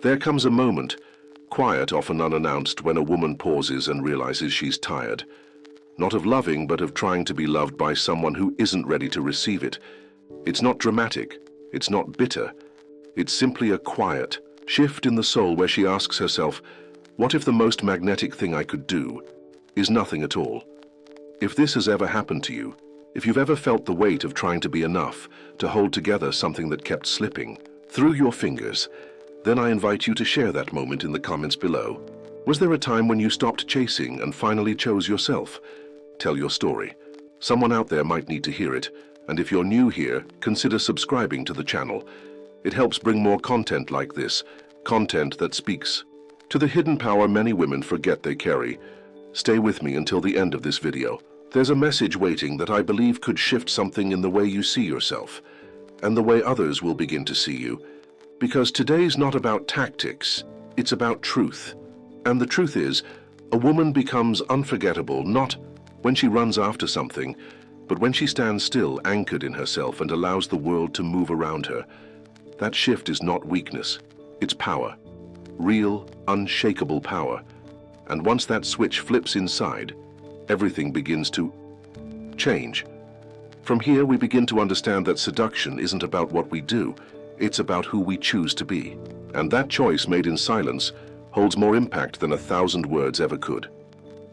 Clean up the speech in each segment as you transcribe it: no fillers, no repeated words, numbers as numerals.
There comes a moment, quiet, often unannounced, when a woman pauses and realizes she's tired. Not of loving, but of trying to be loved by someone who isn't ready to receive it. It's not dramatic, it's not bitter. It's simply a quiet shift in the soul where she asks herself, what if the most magnetic thing I could do is nothing at all? If this has ever happened to you, if you've ever felt the weight of trying to be enough, to hold together something that kept slipping through your fingers, then I invite you to share that moment in the comments below. Was there a time when you stopped chasing and finally chose yourself? Tell your story. Someone out there might need to hear it, and if you're new here, consider subscribing to the channel. It helps bring more content like this, content that speaks to the hidden power many women forget they carry. Stay with me until the end of this video. There's a message waiting that I believe could shift something in the way you see yourself, and the way others will begin to see you. Because today's not about tactics, it's about truth. And the truth is, a woman becomes unforgettable not when she runs after something, but when she stands still, anchored in herself, and allows the world to move around her. That shift is not weakness, it's power. Real, unshakable power. And once that switch flips inside, everything begins to change. From here, we begin to understand that seduction isn't about what we do, it's about who we choose to be. And that choice made in silence holds more impact than 1,000 words ever could.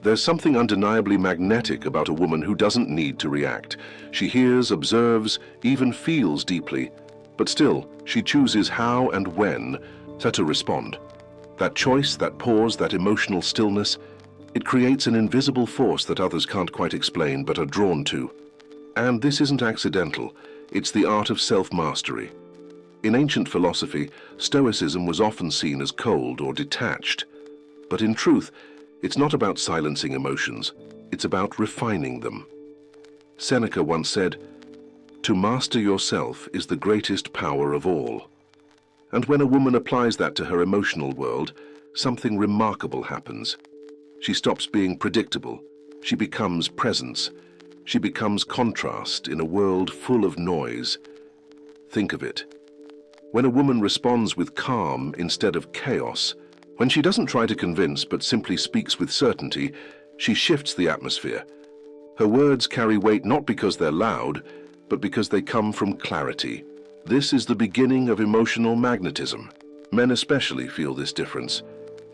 There's something undeniably magnetic about a woman who doesn't need to react. She hears, observes, even feels deeply, but still, she chooses how and when to respond. That choice, that pause, that emotional stillness, it creates an invisible force that others can't quite explain but are drawn to. And this isn't accidental, it's the art of self-mastery. In ancient philosophy, Stoicism was often seen as cold or detached. But in truth, it's not about silencing emotions, it's about refining them. Seneca once said, "To master yourself is the greatest power of all." And when a woman applies that to her emotional world, something remarkable happens. She stops being predictable. She becomes presence. She becomes contrast in a world full of noise. Think of it. When a woman responds with calm instead of chaos, when she doesn't try to convince but simply speaks with certainty, she shifts the atmosphere. Her words carry weight not because they're loud, but because they come from clarity. This is the beginning of emotional magnetism. Men especially feel this difference,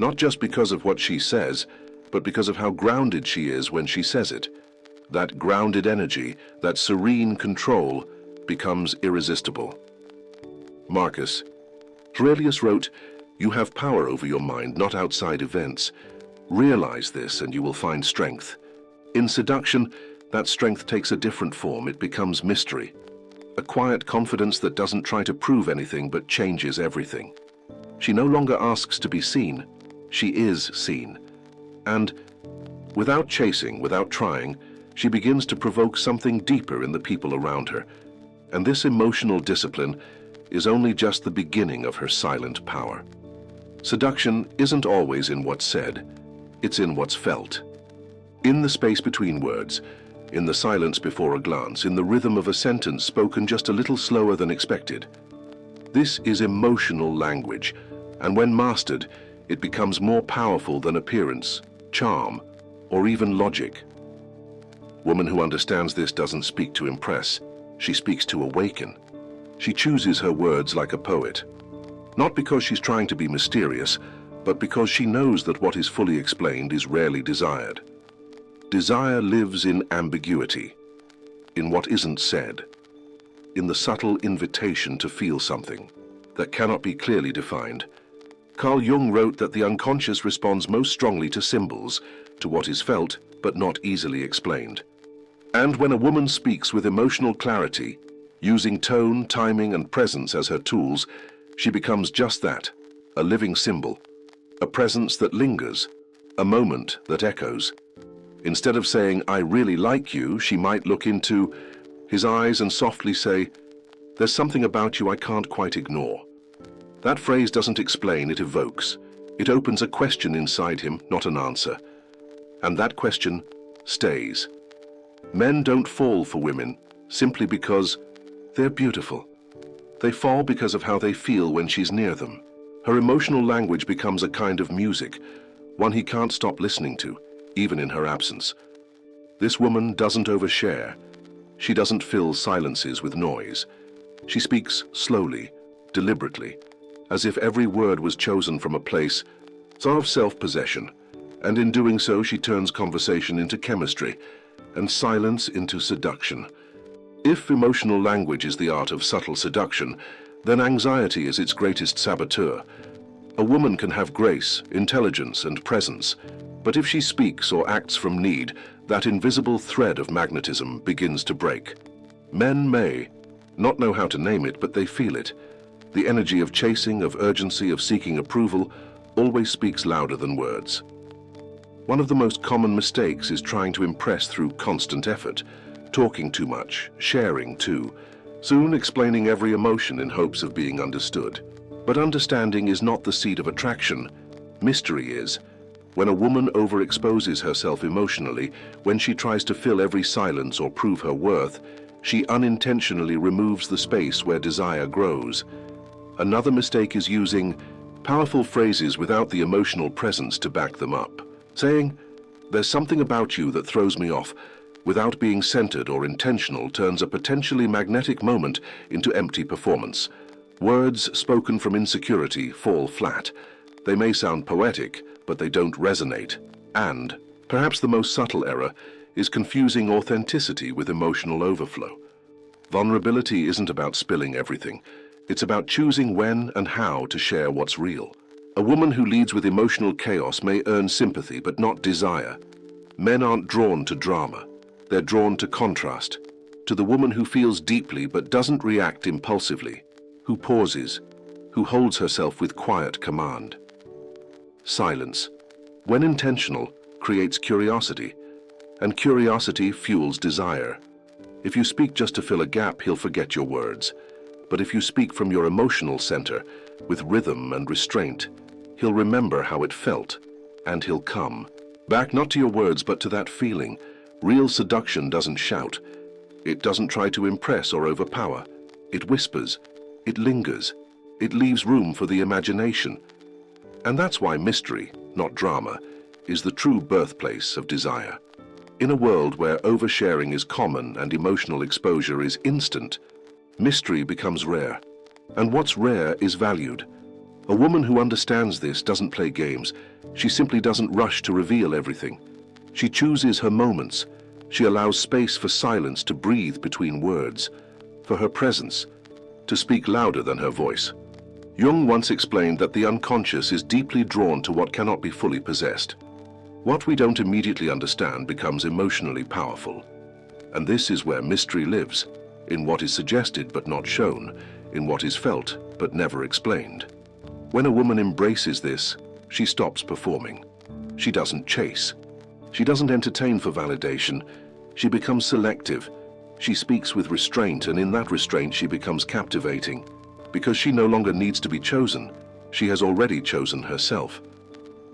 not just because of what she says, but because of how grounded she is when she says it. That grounded energy, that serene control, becomes irresistible. Marcus Aurelius wrote, "You have power over your mind, not outside events. Realize this and you will find strength." In seduction, that strength takes a different form. It becomes mystery. A quiet confidence that doesn't try to prove anything but changes everything. She no longer asks to be seen. She is seen. And without chasing, without trying, she begins to provoke something deeper in the people around her. And this emotional discipline is only just the beginning of her silent power. Seduction isn't always in what's said, it's in what's felt. In the space between words, in the silence before a glance, in the rhythm of a sentence spoken just a little slower than expected. This is emotional language, and when mastered, it becomes more powerful than appearance, charm, or even logic. Woman who understands this doesn't speak to impress, she speaks to awaken. She chooses her words like a poet. Not because she's trying to be mysterious, but because she knows that what is fully explained is rarely desired. Desire lives in ambiguity, in what isn't said, in the subtle invitation to feel something that cannot be clearly defined. Carl Jung wrote that the unconscious responds most strongly to symbols, to what is felt but not easily explained. And when a woman speaks with emotional clarity, using tone, timing, and presence as her tools, she becomes just that, a living symbol, a presence that lingers, a moment that echoes. Instead of saying, "I really like you," she might look into his eyes and softly say, "There's something about you I can't quite ignore." That phrase doesn't explain, it evokes. It opens a question inside him, not an answer. And that question stays. Men don't fall for women simply because they're beautiful. They fall because of how they feel when she's near them. Her emotional language becomes a kind of music, one he can't stop listening to, even in her absence. This woman doesn't overshare. She doesn't fill silences with noise. She speaks slowly, deliberately, as if every word was chosen from a place of self-possession, and in doing so she turns conversation into chemistry and silence into seduction. If emotional language is the art of subtle seduction, then anxiety is its greatest saboteur. A woman can have grace, intelligence, and presence, but if she speaks or acts from need, that invisible thread of magnetism begins to break. Men may not know how to name it, but they feel it. The energy of chasing, of urgency, of seeking approval, always speaks louder than words. One of the most common mistakes is trying to impress through constant effort, talking too much, sharing too, soon explaining every emotion in hopes of being understood. But understanding is not the seed of attraction. Mystery is. When a woman overexposes herself emotionally, when she tries to fill every silence or prove her worth, she unintentionally removes the space where desire grows. Another mistake is using powerful phrases without the emotional presence to back them up. Saying, "There's something about you that throws me off," without being centered or intentional, turns a potentially magnetic moment into empty performance. Words spoken from insecurity fall flat. They may sound poetic, but they don't resonate. And, perhaps the most subtle error, is confusing authenticity with emotional overflow. Vulnerability isn't about spilling everything. It's about choosing when and how to share what's real. A woman who leads with emotional chaos may earn sympathy, but not desire. Men aren't drawn to drama. They're drawn to contrast, to the woman who feels deeply but doesn't react impulsively, who pauses, who holds herself with quiet command. Silence, when intentional, creates curiosity, and curiosity fuels desire. If you speak just to fill a gap, he'll forget your words. But if you speak from your emotional center, with rhythm and restraint, he'll remember how it felt, and he'll come. Back not to your words, but to that feeling. Real seduction doesn't shout. It doesn't try to impress or overpower. It whispers. It lingers. It leaves room for the imagination. And that's why mystery, not drama, is the true birthplace of desire. In a world where oversharing is common and emotional exposure is instant, mystery becomes rare. And what's rare is valued. A woman who understands this doesn't play games. She simply doesn't rush to reveal everything. She chooses her moments. She allows space for silence to breathe between words, for her presence to speak louder than her voice. Jung once explained that the unconscious is deeply drawn to what cannot be fully possessed. What we don't immediately understand becomes emotionally powerful. And this is where mystery lives, in what is suggested but not shown, in what is felt but never explained. When a woman embraces this, she stops performing. She doesn't chase. She doesn't entertain for validation. She becomes selective. She speaks with restraint, and in that restraint she becomes captivating. Because she no longer needs to be chosen, she has already chosen herself.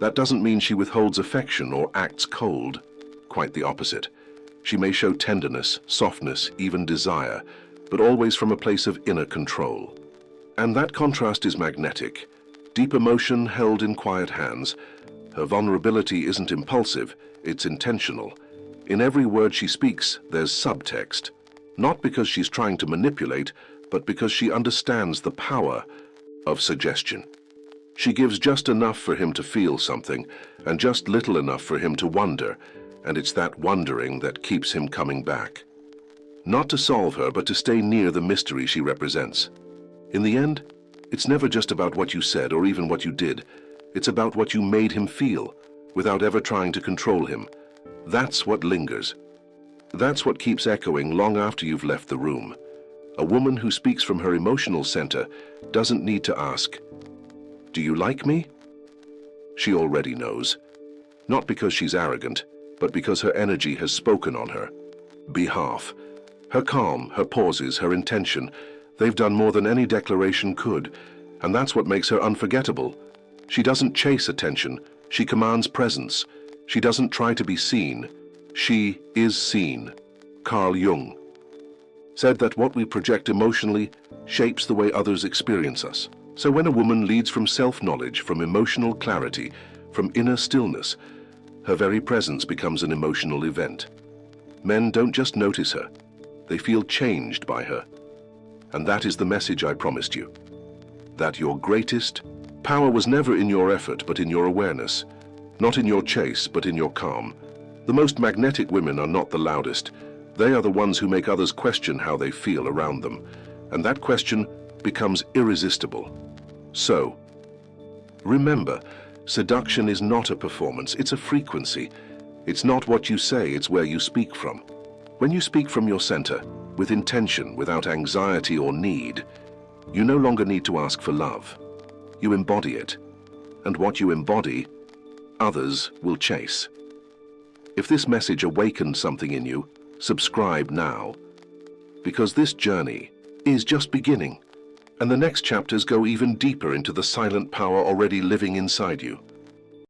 That doesn't mean she withholds affection or acts cold. Quite the opposite. She may show tenderness, softness, even desire, but always from a place of inner control. And that contrast is magnetic. Deep emotion held in quiet hands. Her vulnerability isn't impulsive, it's intentional. In every word she speaks, there's subtext. Not because she's trying to manipulate, but because she understands the power of suggestion. She gives just enough for him to feel something, and just little enough for him to wonder, and it's that wondering that keeps him coming back. Not to solve her, but to stay near the mystery she represents. In the end, it's never just about what you said or even what you did. It's about what you made him feel, without ever trying to control him. That's what lingers. That's what keeps echoing long after you've left the room. A woman who speaks from her emotional center doesn't need to ask, "Do you like me?" She already knows. Not because she's arrogant, but because her energy has spoken on her behalf. Her calm, her pauses, her intention, they've done more than any declaration could, and that's what makes her unforgettable. She doesn't chase attention, she commands presence. She doesn't try to be seen, she is seen. Carl Jung said that what we project emotionally shapes the way others experience us. So when a woman leads from self-knowledge, from emotional clarity, from inner stillness, her very presence becomes an emotional event. Men don't just notice her, they feel changed by her. And that is the message I promised you. That your greatest power was never in your effort, but in your awareness. Not in your chase, but in your calm. The most magnetic women are not the loudest. They are the ones who make others question how they feel around them. And that question becomes irresistible. So, remember, seduction is not a performance, it's a frequency. It's not what you say, it's where you speak from. When you speak from your center, with intention, without anxiety or need, you no longer need to ask for love. You embody it. And what you embody, others will chase. If this message awakened something in you, subscribe now. Because this journey is just beginning. And the next chapters go even deeper into the silent power already living inside you.